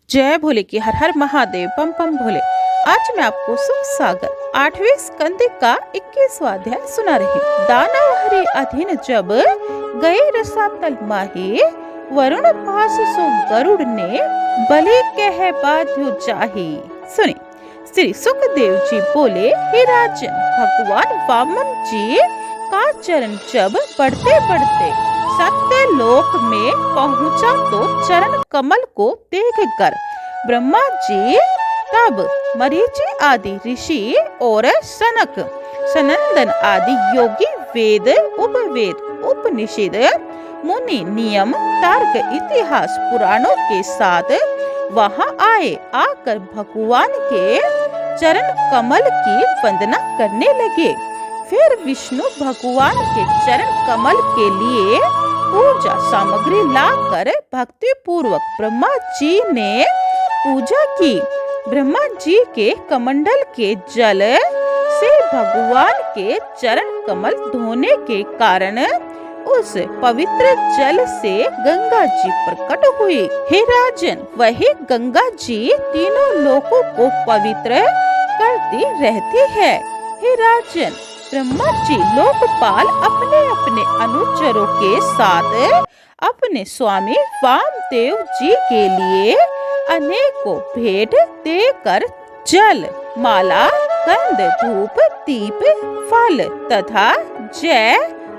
जय भोले की हर हर महादेव पम पम भोले। आज मैं आपको सुख सागर 8वें स्कंद का 21वां अध्याय सुना रही हूँ। दानव हरि अधीन जब गए रसातल माहे, वरुण पास सो गरुड़ ने बलि कह बाध्यो चाही। सुनी। श्री सुखदेव जी बोले, हे राजन, भगवान वामन जी का चरण जब बढ़ते बढ़ते सत्य लोक में पहुंचा तो चरण कमल को देखकर ब्रह्मा जी तब मरीचि आदि ऋषि और सनक सनंदन आदि योगी वेद उपवेद उपनिषद मुनि नियम तर्क इतिहास पुराणों के साथ वहां आए। आकर भगवान के चरण कमल की वंदना करने लगे। फिर विष्णु भगवान के चरण कमल के लिए पूजा सामग्री लाकर भक्ति पूर्वक ब्रह्मा जी ने पूजा की। ब्रह्मा जी के कमंडल के जल से भगवान के चरण कमल धोने के कारण उस पवित्र जल से गंगा जी प्रकट हुई। हे राजन, वही गंगा जी तीनों लोकों को पवित्र करती रहती है। हे राजन, ब्रह्मा जी लोकपाल अपने अपने अनुचरों के साथ अपने स्वामी वामदेव जी के लिए अनेकों भेंट देकर जल, माला, गंध, धूप, दीप, फल तथा जय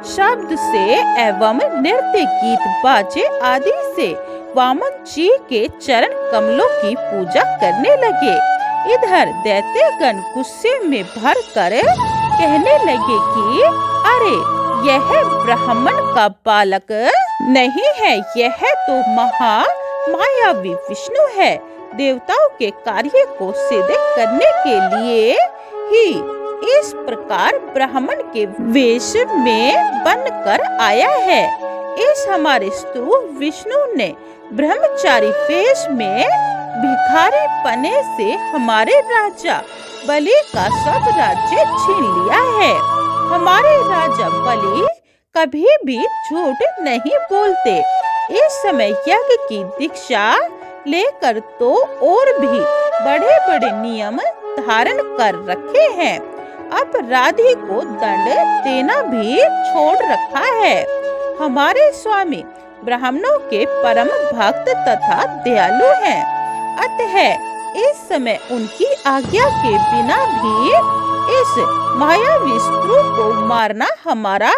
शब्द से एवं नृत्य गीत बाजे आदि से वामन जी के चरण कमलों की पूजा करने लगे। इधर दैत्यगण गुस्से में भर कर कहने लगे कि अरे, यह ब्राह्मण का बालक नहीं है, यह तो मायावी विष्णु है। देवताओं के कार्य को सिद्ध करने के लिए ही इस प्रकार ब्राह्मण के वेश में बनकर आया है। इस हमारे शत्रु विष्णु ने ब्रह्मचारी वेश में भिखारी पने से हमारे राजा बलि का सब राज्य छीन लिया है। हमारे राजा बलि कभी भी झूठ नहीं बोलते। इस समय यज्ञ की दीक्षा लेकर तो और भी बड़े बड़े नियम धारण कर रखे हैं। अपराधी को दंड देना भी छोड़ रखा है। हमारे स्वामी ब्राह्मणों के परम भक्त तथा दयालु हैं। अतः इस समय उनकी आज्ञा के बिना भी इस मायावी शत्रु को मारना हमारा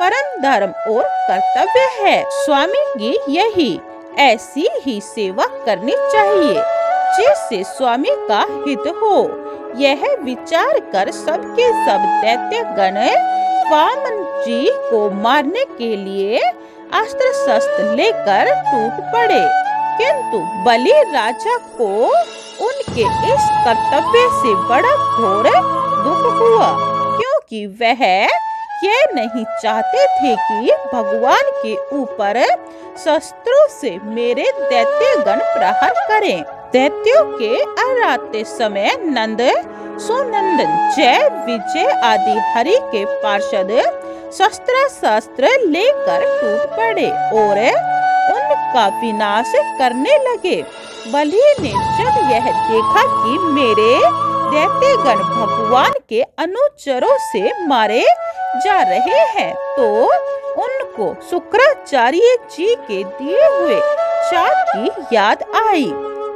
परम धर्म और कर्तव्य है। स्वामी की यही ऐसी ही सेवा करनी चाहिए जिससे स्वामी का हित हो। यह विचार कर सबके सब दैत्यगण वामन जी को मारने के लिए अस्त्र शस्त्र लेकर टूट पड़े। किंतु बलि राजा को उनके इस कर्तव्य से बड़ा घोर दुख हुआ, क्योंकि वह ये नहीं चाहते थे कि भगवान के ऊपर शस्त्रों से मेरे दैत्यगण प्रहार करें। दैत्यों के आराते समय नंद, सुनंदन, जय, विजय आदि हरि के पार्षद शस्त्र लेकर टूट पड़े और उनका विनाश करने लगे। बलि ने जब यह देखा कि मेरे दैत्यगण भगवान के अनुचरों से मारे जा रहे हैं, तो उनको शुक्राचार्य जी के दिए हुए शाप की याद आई।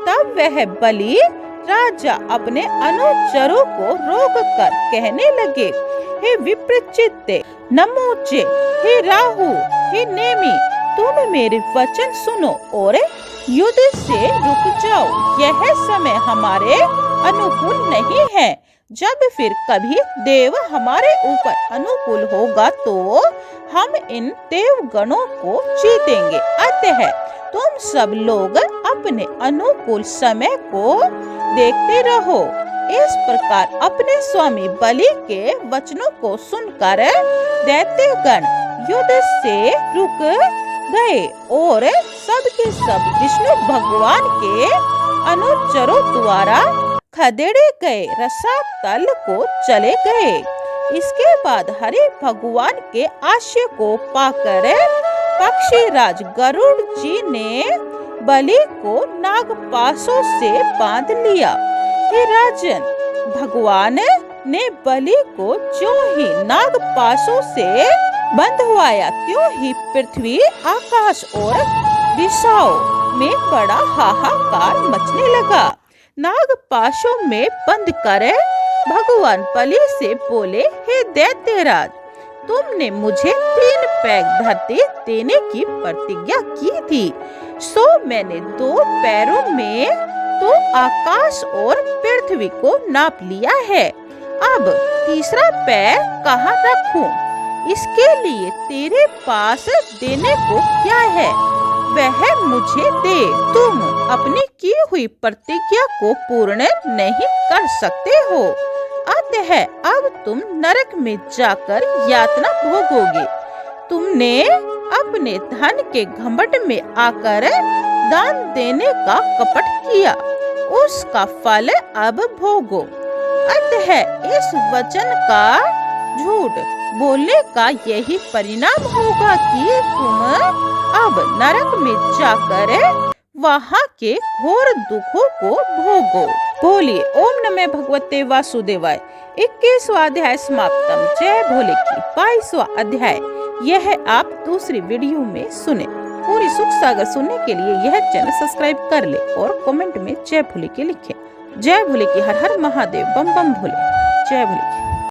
तब वह बलि राजा अपने अनुचरों को रोक कर कहने लगे, हे विप्रचित्ते, नमोचे, हे राहु, हे नेमि, तुम मेरे वचन सुनो और युद्ध से रुक जाओ। यह समय हमारे अनुकूल नहीं है। जब फिर कभी देव हमारे ऊपर अनुकूल होगा तो हम इन देवगणों को जीतेंगे। अतः तुम सब लोग अपने अनुकूल समय को देखते रहो। इस प्रकार अपने स्वामी बलि के वचनों को सुनकर दैत्यगण युद्ध से रुक गए और सब के सब विष्णु भगवान के अनुचरों द्वारा खदेड़े गए रसातल को चले गए। इसके बाद हरि भगवान के आशय को पाकर पक्षीराज गरुड़ जी ने बलि को नागपाशों से बांध लिया। हे राजन, भगवान ने बलि को ज्यों ही नागपाशों से बंधवाया, त्यों ही पृथ्वी, आकाश और दिशाओं में बड़ा हाहाकार मचने लगा। नागपाशों में बंद कर भगवान बलि से बोले, हे दैत्यराज, तुमने मुझे 3 पैग धरती देने की प्रतिज्ञा की थी, सो मैंने 2 पैरों में तो आकाश और पृथ्वी को नाप लिया है। अब तीसरा पैर कहाँ रखूं? इसके लिए तेरे पास देने को क्या है, वह मुझे दे। तुम अपनी की हुई प्रतिज्ञा को पूर्ण नहीं कर सकते हो, अतः अब तुम नरक में जाकर यातना भोगोगे। तुमने अपने धन के घमंड में आकर दान देने का कपट किया, उसका फल अब भोगो। अतः इस वचन का झूठ बोलने का यही परिणाम होगा कि तुम अब नरक में जाकर वहाँ के घोर दुखों को भोगो। बोलिए ओम नमः भगवते वासुदेवाय। 21वां अध्याय समाप्तम। जय भोले की 22वां अध्याय यह आप दूसरी वीडियो में सुने। पूरी सुख सागर सुनने के लिए यह चैनल सब्सक्राइब कर ले और कमेंट में जय भोले की लिखें। जय भोले की हर हर महादेव, बम बम भोले। जय भोले की।